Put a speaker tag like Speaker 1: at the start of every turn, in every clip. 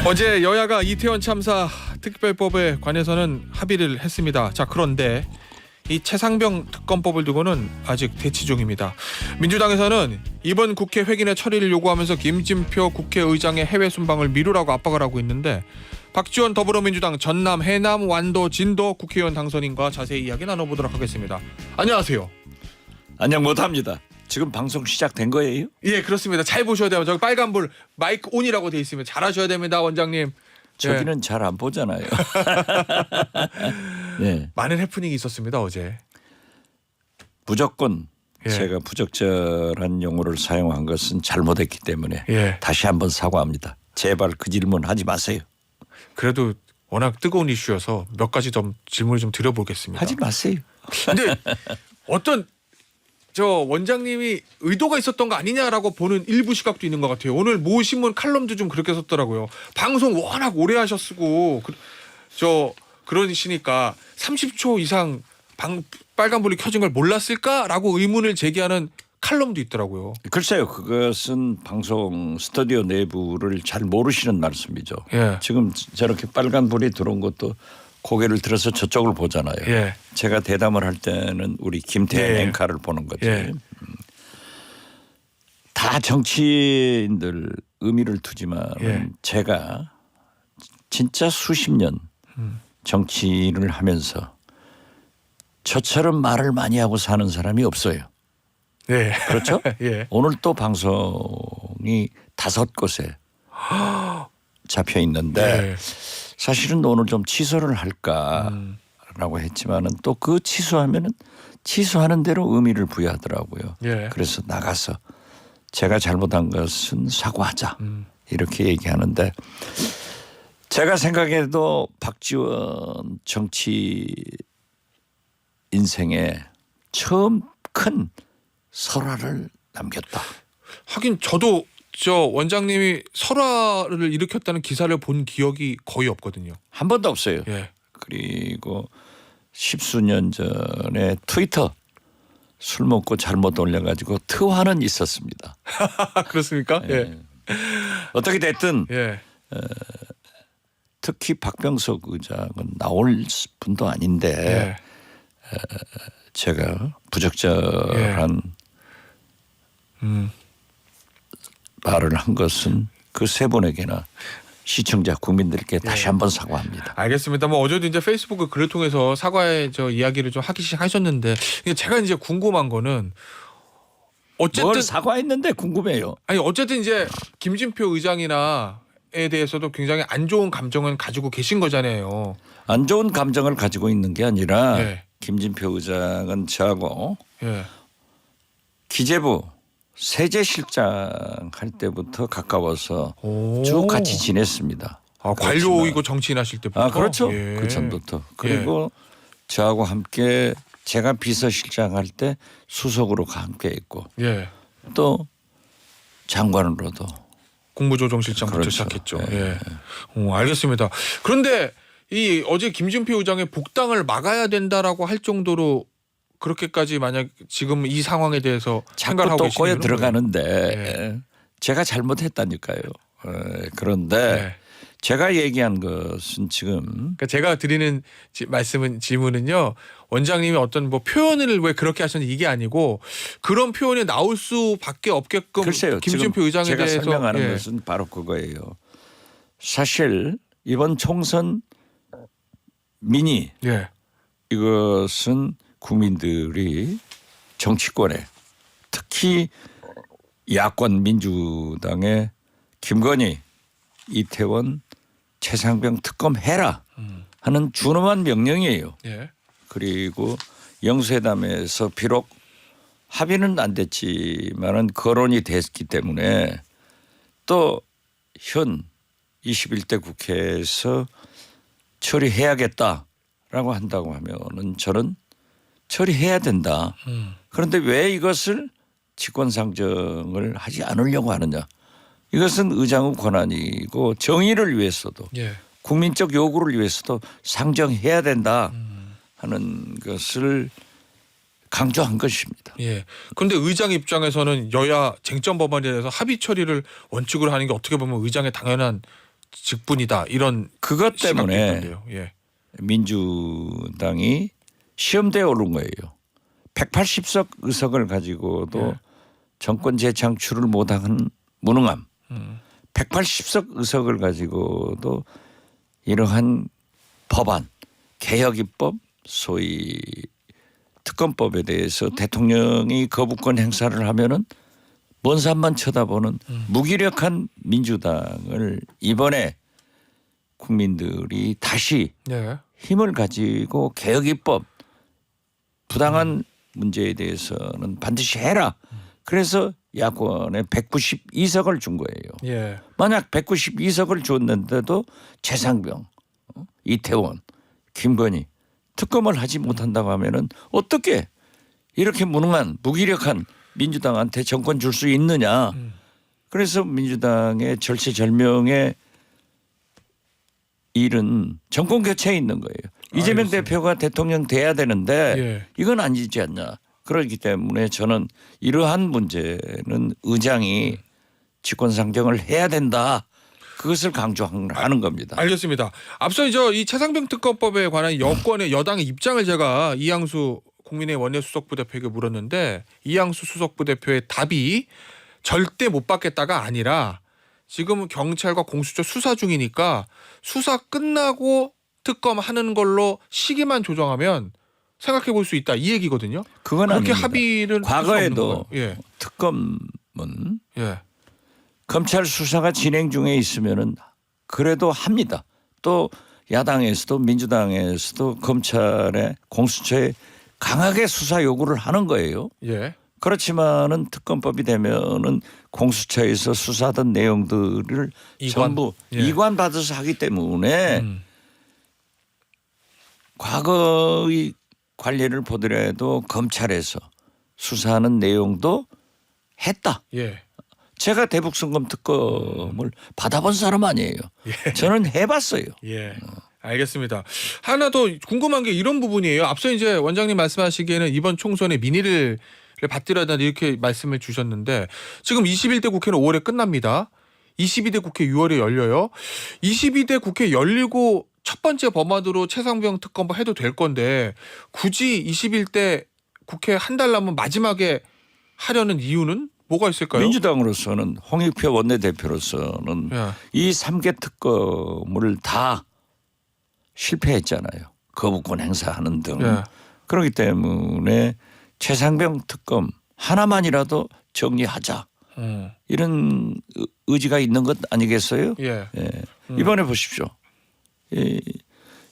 Speaker 1: 어제 여야가 이태원 참사 특별법에 관해서는 합의를 했습니다. 자, 그런데 이 최상병 특검법을 두고는 아직 대치 중입니다. 민주당에서는 이번 국회 회기내 처리를 요구하면서 김진표 국회의장의 해외 순방을 미루라고 압박을 하고 있는데, 박지원 더불어민주당 전남, 해남, 완도, 진도 국회의원 당선인과 자세히 이야기 나눠보도록 하겠습니다. 안녕하세요.
Speaker 2: 안녕 못합니다. 지금 방송 시작된 거예요?
Speaker 1: 예, 그렇습니다. 잘 보셔야 돼요. 저기 빨간불 마이크 온이라고 돼 있으면 잘하셔야 됩니다, 원장님.
Speaker 2: 저기는 잘 안 보잖아요. 네.
Speaker 1: 많은 해프닝이 있었습니다, 어제.
Speaker 2: 무조건
Speaker 1: 예.
Speaker 2: 제가 부적절한 용어를 사용한 것은 잘못했기 때문에
Speaker 1: 예.
Speaker 2: 다시 한번 사과합니다. 제발 그 질문 하지 마세요.
Speaker 1: 그래도 워낙 뜨거운 이슈여서 몇 가지 좀 질문을 좀 드려보겠습니다.
Speaker 2: 하지 마세요.
Speaker 1: 근데 어떤 저 원장님이 의도가 있었던 거 아니냐라고 보는 일부 시각도 있는 것 같아요. 오늘 모 신문 칼럼도 좀 그렇게 썼더라고요. 방송 워낙 오래 하셨고 그러시니까 30초 이상 빨간불이 켜진 걸 몰랐을까라고 의문을 제기하는 칼럼도 있더라고요.
Speaker 2: 글쎄요. 그것은 방송 스튜디오 내부를 잘 모르시는 말씀이죠.
Speaker 1: 예.
Speaker 2: 지금 저렇게 빨간 불이 들어온 것도 고개를 들어서 저쪽을 보잖아요.
Speaker 1: 예.
Speaker 2: 제가 대담을 할 때는 우리 김태현
Speaker 1: 예.
Speaker 2: 앵커를 보는 거지.
Speaker 1: 예.
Speaker 2: 다 정치인들 의미를 두지만
Speaker 1: 예.
Speaker 2: 제가 진짜 수십 년 정치를 하면서 저처럼 말을 많이 하고 사는 사람이 없어요.
Speaker 1: 네.
Speaker 2: 그렇죠?
Speaker 1: 예.
Speaker 2: 오늘 또 방송이 5곳에 잡혀 있는데
Speaker 1: 예.
Speaker 2: 사실은 오늘 좀 취소를 할까라고 했지만은 또 그 취소하면은 취소하는 대로 의미를 부여하더라고요.
Speaker 1: 예.
Speaker 2: 그래서 나가서 제가 잘못한 것은 사과하자 이렇게 얘기하는데, 제가 생각해도 박지원 정치 인생에 처음 큰 설화를 남겼다.
Speaker 1: 하긴 저도 저 원장님이 설화를 일으켰다는 기사를 본 기억이 거의 없거든요.
Speaker 2: 한 번도 없어요.
Speaker 1: 예.
Speaker 2: 그리고 10수년 전에 트위터 술 먹고 잘못 올려가지고 트화는 있었습니다.
Speaker 1: 그렇습니까? 예.
Speaker 2: 어떻게 됐든
Speaker 1: 예.
Speaker 2: 특히 박병석 의장은 나올 분도 아닌데
Speaker 1: 예.
Speaker 2: 제가 부적절한 말을 한 것은 그 세 분에게나 시청자 국민들께 다시 한번 사과합니다.
Speaker 1: 알겠습니다. 뭐 어제도 이제 페이스북 글을 통해서 사과의 저 이야기를 좀 하기 시작하셨는데, 제가 이제 궁금한 거는 어쨌든
Speaker 2: 뭘 사과했는데 궁금해요.
Speaker 1: 아니 어쨌든 이제 김진표 의장이나에 대해서도 굉장히 안 좋은 감정은 가지고 계신 거잖아요.
Speaker 2: 안 좋은 감정을 가지고 있는 게 아니라
Speaker 1: 예.
Speaker 2: 김진표 의장은 저하고
Speaker 1: 예.
Speaker 2: 기재부 세제실장 할 때부터 가까워서
Speaker 1: 오.
Speaker 2: 쭉 같이 지냈습니다.
Speaker 1: 아, 관료이고 정치인 하실 때부터.
Speaker 2: 아 그렇죠.
Speaker 1: 예.
Speaker 2: 그 전부터. 그리고 저하고 함께 제가 비서실장 할 때 수석으로 함께 있고
Speaker 1: 예.
Speaker 2: 또 장관으로도.
Speaker 1: 국무조정실장부터
Speaker 2: 그렇죠.
Speaker 1: 시작했죠.
Speaker 2: 예.
Speaker 1: 예. 알겠습니다. 그런데 이 어제 김진표 의장의 복당을 막아야 된다라고 할 정도로 그렇게까지 만약 지금 이 상황에 대해서
Speaker 2: 자꾸
Speaker 1: 생각을 하고
Speaker 2: 또
Speaker 1: 계시는
Speaker 2: 꼬여
Speaker 1: 이유는
Speaker 2: 들어가는데 제가 잘못했다니까요. 그런데
Speaker 1: 네.
Speaker 2: 제가 얘기한 것은 지금
Speaker 1: 그러니까 제가 드리는 질문은요, 원장님이 어떤 뭐 표현을 왜 그렇게 하셨는지 이게 아니고, 그런 표현이 나올 수밖에 없게끔
Speaker 2: 글쎄요.
Speaker 1: 김진표 의장에
Speaker 2: 제가
Speaker 1: 대해서
Speaker 2: 설명하는 것은 바로 그거예요. 사실 이번 총선 민의
Speaker 1: 예.
Speaker 2: 이것은 국민들이 정치권에 특히 야권 민주당의 김건희, 이태원, 최상병 특검 해라 하는 준엄한 명령이에요.
Speaker 1: 예.
Speaker 2: 그리고 영수회담에서 비록 합의는 안 됐지만은 거론이 됐기 때문에 또 현 21대 국회에서 처리해야겠다라고 한다고 하면은 저는 처리해야 된다. 그런데 왜 이것을 직권상정을 하지 않으려고 하느냐. 이것은 의장의 권한이고 정의를 위해서도
Speaker 1: 예.
Speaker 2: 국민적 요구를 위해서도 상정해야 된다 하는 것을 강조한 것입니다.
Speaker 1: 예. 그런데 의장 입장에서는 여야 쟁점 법안에 대해서 합의 처리를 원칙으로 하는 게 어떻게 보면 의장의 당연한 직분이다 이런
Speaker 2: 그것
Speaker 1: 시각도
Speaker 2: 때문에
Speaker 1: 있던데요. 예.
Speaker 2: 민주당이 시험대에 오른 거예요. 180석 의석을 가지고도 정권 재창출을 못한 무능함. 180석 의석을 가지고도 이러한 법안, 개혁입법, 소위 특검법에 대해서 대통령이 거부권 행사를 하면은 먼 산만 쳐다보는 무기력한 민주당을 이번에 국민들이 다시
Speaker 1: 네.
Speaker 2: 힘을 가지고 개혁입법 부당한 문제에 대해서는 반드시 해라. 그래서 야권에 192석을 준 거예요.
Speaker 1: 예.
Speaker 2: 만약 192석을 줬는데도 최상병, 이태원, 김건희 특검을 하지 못한다고 하면은 어떻게 이렇게 무능한 무기력한 민주당한테 정권 줄 수 있느냐. 그래서 민주당의 절체절명의 일은 정권 교체에 있는 거예요. 이재명
Speaker 1: 알겠습니다.
Speaker 2: 대표가 대통령 돼야 되는데
Speaker 1: 예.
Speaker 2: 이건 아니지 않냐. 그렇기 때문에 저는 이러한 문제는 의장이 직권상정을 해야 된다. 그것을 강조하는 겁니다.
Speaker 1: 알겠습니다. 앞서 이 최상병 특검법에 관한 여권의 여당의 입장을 제가 이양수 국민의힘 원내수석부대표에게 물었는데 이양수 수석부대표의 답이 절대 못 받겠다가 아니라 지금 경찰과 공수처 수사 중이니까 수사 끝나고 특검하는 걸로 시기만 조정하면 생각해 볼 수 있다 이 얘기거든요.
Speaker 2: 그건
Speaker 1: 그렇게
Speaker 2: 아닙니다.
Speaker 1: 합의를
Speaker 2: 과거에도
Speaker 1: 예.
Speaker 2: 특검은
Speaker 1: 예.
Speaker 2: 검찰 수사가 진행 중에 있으면은 그래도 합니다. 또 야당에서도 민주당에서도 검찰의 공수처에 강하게 수사 요구를 하는 거예요.
Speaker 1: 예.
Speaker 2: 그렇지만은 특검법이 되면은 공수처에서 수사하던 내용들을 전부
Speaker 1: 예.
Speaker 2: 이관 받아서 하기 때문에 과거의 관례를 보더라도 검찰에서 수사하는 내용도 했다.
Speaker 1: 예.
Speaker 2: 제가 대북송금 특검을 받아본 사람 아니에요.
Speaker 1: 예.
Speaker 2: 저는 해봤어요.
Speaker 1: 예. 알겠습니다. 하나 더 궁금한 게 이런 부분이에요. 앞서 이제 원장님 말씀하시기에는 이번 총선에 민의를 받들어야 된다 이렇게 말씀을 주셨는데 지금 21대 국회는 5월에 끝납니다. 22대 국회 6월에 열려요. 22대 국회 열리고 첫 번째 법안으로 최상병 특검법 해도 될 건데 굳이 21대 국회 한 달 남은 마지막에 하려는 이유는 뭐가 있을까요?
Speaker 2: 민주당으로서는 홍익표 원내대표로서는
Speaker 1: 예.
Speaker 2: 이 3개 특검을 다 실패했잖아요. 거부권 행사하는 등.
Speaker 1: 예.
Speaker 2: 그렇기 때문에 최상병 특검 하나만이라도 정리하자. 이런 의지가 있는 것 아니겠어요?
Speaker 1: 예.
Speaker 2: 예. 이번에 보십시오.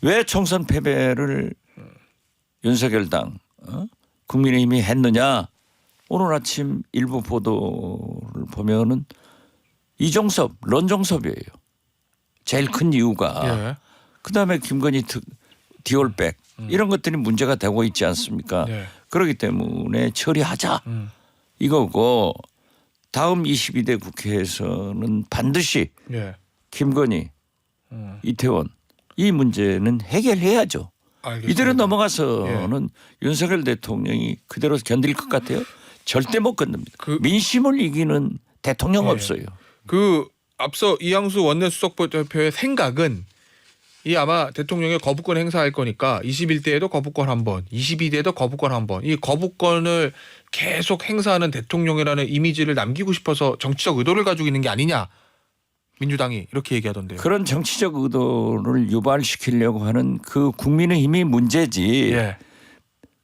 Speaker 2: 왜 총선 패배를 윤석열 당 국민의힘이 했느냐. 오늘 아침 일부 보도를 보면은 이종섭, 런종섭이에요. 제일 큰 이유가
Speaker 1: 예.
Speaker 2: 그다음에 김건희 디올백 이런 것들이 문제가 되고 있지 않습니까?
Speaker 1: 예.
Speaker 2: 그렇기 때문에 처리하자 이거고 다음 22대 국회에서는 반드시
Speaker 1: 예.
Speaker 2: 김건희, 이태원 이 문제는 해결해야죠.
Speaker 1: 알겠습니다.
Speaker 2: 이대로 넘어가서는 윤석열 대통령이 그대로 견딜 것 같아요? 절대 못 건듭니다. 민심을 이기는 대통령 없어요.
Speaker 1: 그 앞서 이양수 원내수석부대표의 생각은 이 아마 대통령의 거부권 행사할 거니까 21대에도 거부권 한 번, 22대에도 거부권 한 번. 이 거부권을 계속 행사하는 대통령이라는 이미지를 남기고 싶어서 정치적 의도를 가지고 있는 게 아니냐. 민주당이 이렇게 얘기하던데요.
Speaker 2: 그런 정치적 의도를 유발시키려고 하는 그 국민의힘이 문제지.
Speaker 1: 예.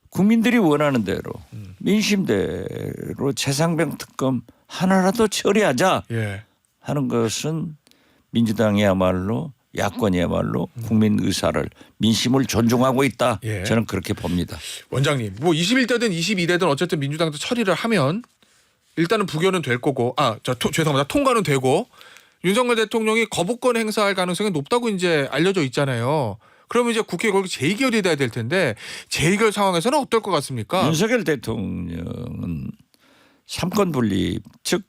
Speaker 2: 국민들이 원하는 대로 민심대로 최상병 특검 하나라도 처리하자
Speaker 1: 예.
Speaker 2: 하는 것은 민주당이야말로 야권이야말로 국민 의사를 민심을 존중하고 있다.
Speaker 1: 예.
Speaker 2: 저는 그렇게 봅니다.
Speaker 1: 원장님, 뭐 21대든 22대든 어쨌든 민주당도 처리를 하면 일단은 부결은 될 거고, 죄송합니다. 통과는 되고 윤석열 대통령이 거부권 행사할 가능성이 높다고 이제 알려져 있잖아요. 그러면 이제 국회에 거기 재의결이 돼야 될 텐데 재의결 상황에서는 어떨 것 같습니까?
Speaker 2: 윤석열 대통령은 삼권 분립 즉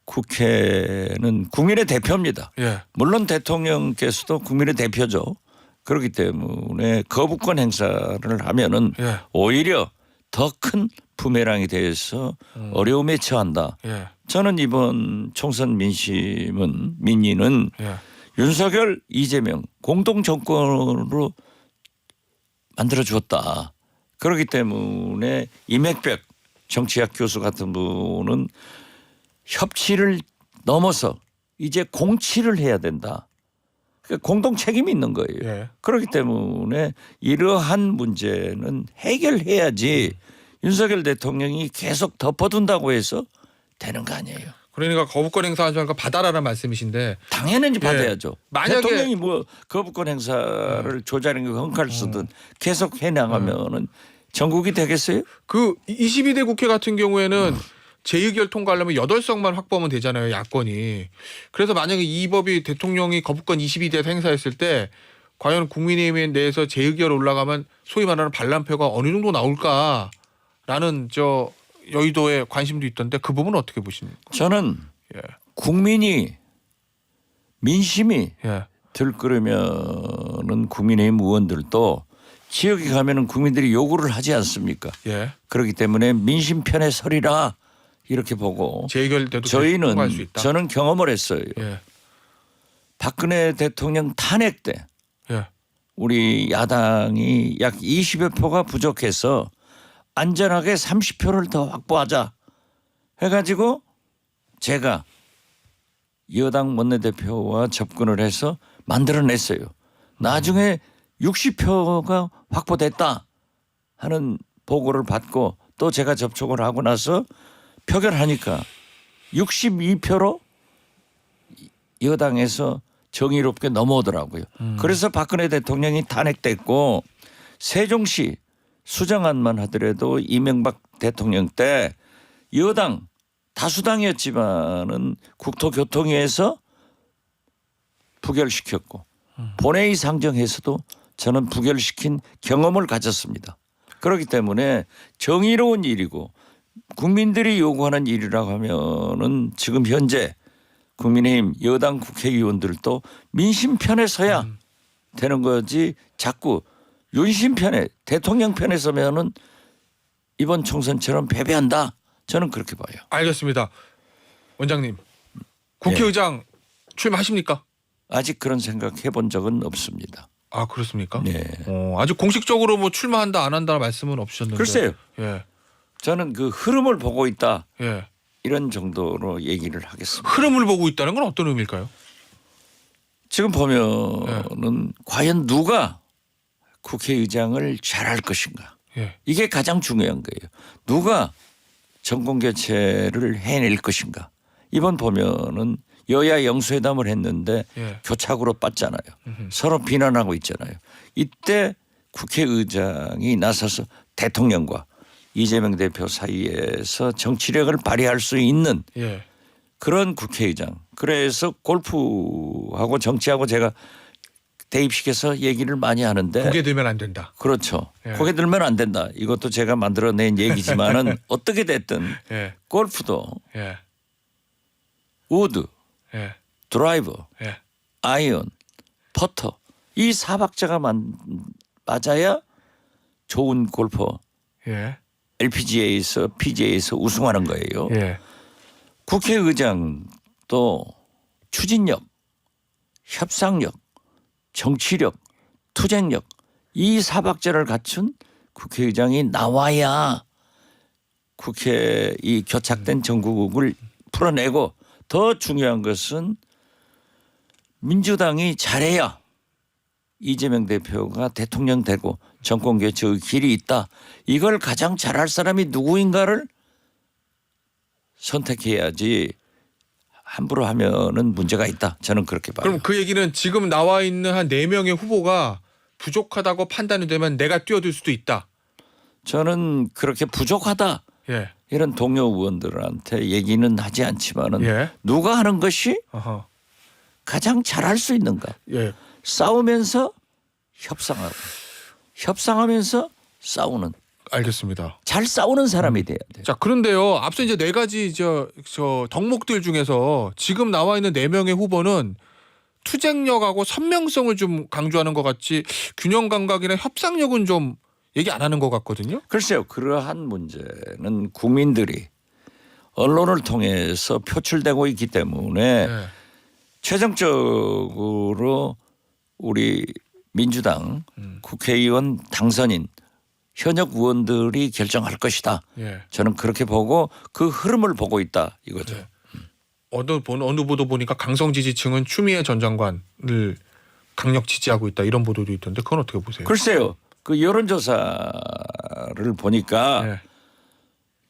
Speaker 2: 국회는 국민의 대표입니다.
Speaker 1: 예.
Speaker 2: 물론 대통령께서도 국민의 대표죠. 그렇기 때문에 거부권 행사를 하면은
Speaker 1: 예.
Speaker 2: 오히려 더 큰 부메랑이 돼서 어려움에 처한다.
Speaker 1: 예.
Speaker 2: 저는 이번 총선 민의는
Speaker 1: 예.
Speaker 2: 윤석열, 이재명 공동 정권으로 만들어 주었다. 그렇기 때문에 이맥백 정치학 교수 같은 분은 협치를 넘어서 이제 공치를 해야 된다. 그러니까 공동 책임이 있는 거예요.
Speaker 1: 예.
Speaker 2: 그렇기 때문에 이러한 문제는 해결해야지 윤석열 대통령이 계속 덮어둔다고 해서 되는 거 아니에요.
Speaker 1: 그러니까 거부권 행사하지 말고 받아라는 말씀이신데
Speaker 2: 당연히 받아야죠.
Speaker 1: 만약에-
Speaker 2: 대통령이 뭐 거부권 행사를 조자는 거 헝칼 쓰든 계속 해나가면은 전국이 되겠어요?
Speaker 1: 그 22대 국회 같은 경우에는 제2결 통과하려면 8석만 확보하면 되잖아요. 야권이. 그래서 만약에 이 법이 대통령이 거부권 22대에서 행사했을 때 과연 국민의힘 내에서 제2결 올라가면 소위 말하는 반란표가 어느 정도 나올까라는 저 여의도에 관심도 있던데 그 부분은 어떻게 보십니까?
Speaker 2: 저는
Speaker 1: 예.
Speaker 2: 국민이 민심이
Speaker 1: 예.
Speaker 2: 들끓으면은 국민의힘 의원들도 지역에 가면은 국민들이 요구를 하지 않습니까?
Speaker 1: 예.
Speaker 2: 그렇기 때문에 민심 편에 서리라 이렇게 보고
Speaker 1: 제2결 때도 통과할 수
Speaker 2: 저희는
Speaker 1: 있다.
Speaker 2: 저는 경험을 했어요.
Speaker 1: 예.
Speaker 2: 박근혜 대통령 탄핵 때
Speaker 1: 예.
Speaker 2: 우리 야당이 약 20여 표가 부족해서 안전하게 30표를 더 확보하자 해가지고 제가 여당 원내대표와 접근을 해서 만들어냈어요. 나중에 60표가 확보됐다 하는 보고를 받고 또 제가 접촉을 하고 나서 표결하니까 62표로 여당에서 정의롭게 넘어오더라고요. 그래서 박근혜 대통령이 탄핵됐고 세종시 수정안만 하더라도 이명박 대통령 때 여당 다수당이었지만은 국토교통위에서 부결시켰고 본회의 상정에서도 저는 부결시킨 경험을 가졌습니다. 그렇기 때문에 정의로운 일이고 국민들이 요구하는 일이라고 하면은 지금 현재 국민의힘 여당 국회의원들도 민심 편에 서야 되는 거지 자꾸 윤심 편에 대통령 편에 서면은 이번 총선처럼 패배한다. 저는 그렇게 봐요.
Speaker 1: 알겠습니다. 원장님. 국회의장 출마하십니까?
Speaker 2: 아직 그런 생각 해본 적은 없습니다.
Speaker 1: 아, 그렇습니까?
Speaker 2: 네.
Speaker 1: 아직 공식적으로 뭐 출마한다 안 한다 말씀은 없으셨는데.
Speaker 2: 글쎄요.
Speaker 1: 예.
Speaker 2: 저는 그 흐름을 보고 있다.
Speaker 1: 예.
Speaker 2: 이런 정도로 얘기를 하겠습니다.
Speaker 1: 흐름을 보고 있다는 건 어떤 의미일까요?
Speaker 2: 지금 보면은 과연 누가 국회의장을 잘할 것인가.
Speaker 1: 예.
Speaker 2: 이게 가장 중요한 거예요. 누가 정권 교체를 해낼 것인가. 이번 보면은 여야 영수회담을 했는데
Speaker 1: 예.
Speaker 2: 교착으로 빠졌잖아요.
Speaker 1: 음흠.
Speaker 2: 서로 비난하고 있잖아요. 이때 국회의장이 나서서 대통령과 이재명 대표 사이에서 정치력을 발휘할 수 있는
Speaker 1: 예.
Speaker 2: 그런 국회의장. 그래서 골프하고 정치하고 제가 대입시켜서 얘기를 많이 하는데
Speaker 1: 고개 들면 안 된다.
Speaker 2: 그렇죠.
Speaker 1: 예.
Speaker 2: 고개 들면 안 된다. 이것도 제가 만들어낸 얘기지만은 어떻게 됐든
Speaker 1: 예.
Speaker 2: 골프도
Speaker 1: 예.
Speaker 2: 우드,
Speaker 1: 예.
Speaker 2: 드라이버,
Speaker 1: 예.
Speaker 2: 아이언, 퍼터 이 사박자가 맞아야 좋은 골퍼
Speaker 1: 예.
Speaker 2: LPGA에서 PGA에서 우승하는 거예요.
Speaker 1: 예.
Speaker 2: 국회의장도 추진력, 협상력, 정치력, 투쟁력 이 사박자를 갖춘 국회의장이 나와야 국회 이 교착된 정국을 풀어내고 더 중요한 것은 민주당이 잘해야 이재명 대표가 대통령 되고 정권 교체의 길이 있다. 이걸 가장 잘할 사람이 누구인가를 선택해야지 함부로 하면은 문제가 있다. 저는 그렇게 봐요.
Speaker 1: 그럼 그 얘기는 지금 나와 있는 한 4명의 후보가 부족하다고 판단이 되면 내가 뛰어들 수도 있다.
Speaker 2: 저는 그렇게 부족하다.
Speaker 1: 예.
Speaker 2: 이런 동료 의원들한테 얘기는 하지 않지만은
Speaker 1: 예.
Speaker 2: 누가 하는 것이
Speaker 1: 어허.
Speaker 2: 가장 잘할 수 있는가.
Speaker 1: 예.
Speaker 2: 싸우면서 협상하고 협상하면서 싸우는
Speaker 1: 알겠습니다.
Speaker 2: 잘 싸우는 사람이 돼야 돼요.
Speaker 1: 자, 그런데요. 앞서 이제 4가지 저 덕목들 중에서 지금 나와 있는 4명의 후보는 투쟁력하고 선명성을 좀 강조하는 것 같지 균형 감각이나 협상력은 좀 얘기 안 하는 것 같거든요.
Speaker 2: 글쎄요. 그러한 문제는 국민들이 언론을 통해서 표출되고 있기 때문에
Speaker 1: 네.
Speaker 2: 최종적으로 우리 민주당 국회의원 당선인 현역 의원들이 결정할 것이다.
Speaker 1: 예.
Speaker 2: 저는 그렇게 보고 그 흐름을 보고 있다 이거죠.
Speaker 1: 네. 어느 보도 보니까 강성 지지층은 추미애 전 장관을 강력 지지하고 있다 이런 보도도 있던데 그건 어떻게 보세요?
Speaker 2: 글쎄요. 그 여론조사를 보니까
Speaker 1: 네.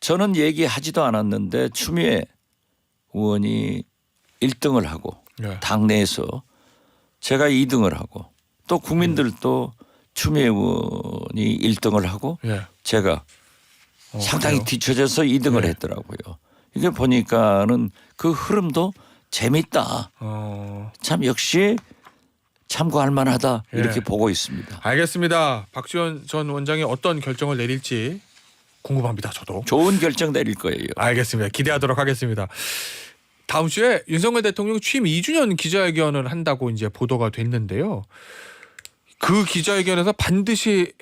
Speaker 2: 저는 얘기하지도 않았는데 추미애 의원이 1등을 하고
Speaker 1: 네.
Speaker 2: 당내에서 제가 2등을 하고 또 국민들도 추미애 의원이 1등을 하고
Speaker 1: 예.
Speaker 2: 제가 상당히
Speaker 1: 그래요?
Speaker 2: 뒤처져서 2등을
Speaker 1: 네.
Speaker 2: 했더라고요. 이게 보니까는 그 흐름도 재밌다. 참 역시 참고할 만하다 이렇게
Speaker 1: 예.
Speaker 2: 보고 있습니다.
Speaker 1: 알겠습니다. 박지원 전 원장이 어떤 결정을 내릴지 궁금합니다. 저도.
Speaker 2: 좋은 결정 내릴 거예요.
Speaker 1: 알겠습니다. 기대하도록 하겠습니다. 다음 주에 윤석열 대통령 취임 2주년 기자회견을 한다고 이제 보도가 됐는데요. 그 기자회견에서 반드시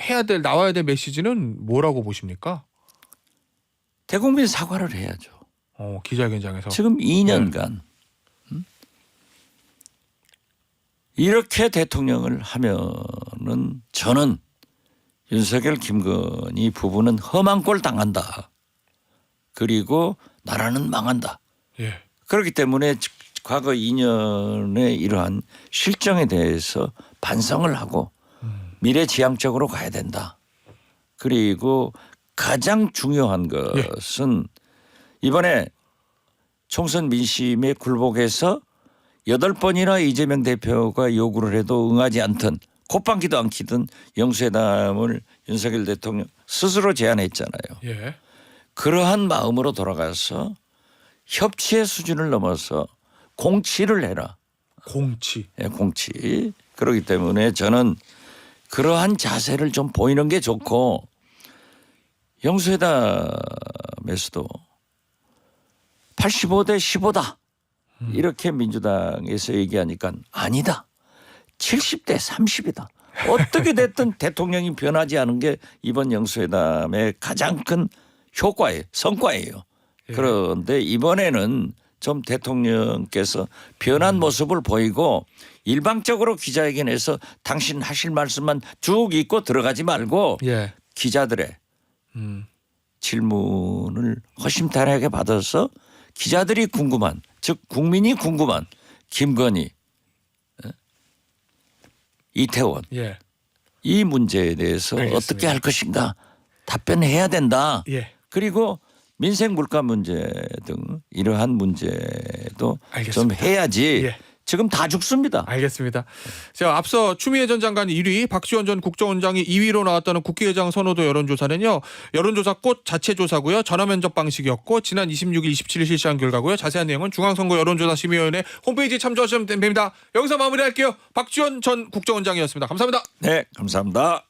Speaker 1: 나와야 될 메시지는 뭐라고 보십니까?
Speaker 2: 대국민 사과를 해야죠.
Speaker 1: 기자회견장에서.
Speaker 2: 지금 2년간 이렇게 대통령을 하면은 저는 윤석열 김건희 부부는 험한 꼴 당한다. 그리고 나라는 망한다.
Speaker 1: 예.
Speaker 2: 그렇기 때문에 과거 2년의 이러한 실정에 대해서 반성을 하고 미래지향적으로 가야 된다. 그리고 가장 중요한 것은 이번에 총선 민심에 굴복해서 8번이나 이재명 대표가 요구를 해도 응하지 않던 콧방귀도 안 키던 영수회담을 윤석열 대통령 스스로 제안했잖아요.
Speaker 1: 예.
Speaker 2: 그러한 마음으로 돌아가서 협치의 수준을 넘어서 공치를 해라.
Speaker 1: 공치.
Speaker 2: 예, 공치. 그렇기 때문에 저는 그러한 자세를 좀 보이는 게 좋고 영수회담에서도 85대 15다. 이렇게 민주당에서 얘기하니까 아니다. 70대 30이다. 어떻게 됐든 대통령이 변하지 않은 게 이번 영수회담의 가장 큰 효과예요. 성과예요.
Speaker 1: 예.
Speaker 2: 그런데 이번에는 좀 대통령께서 변한 모습을 보이고 일방적으로 기자회견에서 당신 하실 말씀만 쭉 읽고 들어가지 말고
Speaker 1: 예.
Speaker 2: 기자들의 질문을 허심탄회하게 받아서 기자들이 궁금한 즉 국민이 궁금한 김건희, 이태원
Speaker 1: 예.
Speaker 2: 이 문제에 대해서
Speaker 1: 알겠습니다.
Speaker 2: 어떻게 할 것인가 답변해야 된다.
Speaker 1: 예.
Speaker 2: 그리고 민생 물가 문제 등 이러한 문제도
Speaker 1: 알겠습니다.
Speaker 2: 좀 해야지
Speaker 1: 예.
Speaker 2: 지금 다 죽습니다.
Speaker 1: 알겠습니다. 제가 앞서 추미애 전 장관 1위, 박지원 전 국정원장이 2위로 나왔다는 국회의장 선호도 여론조사는요. 여론조사 꽃 자체 조사고요. 전화 면접 방식이었고 지난 26일, 27일 실시한 결과고요. 자세한 내용은 중앙선거 여론조사심의위원회 홈페이지에 참조하시면 됩니다. 여기서 마무리할게요. 박지원 전 국정원장이었습니다. 감사합니다.
Speaker 2: 네, 감사합니다.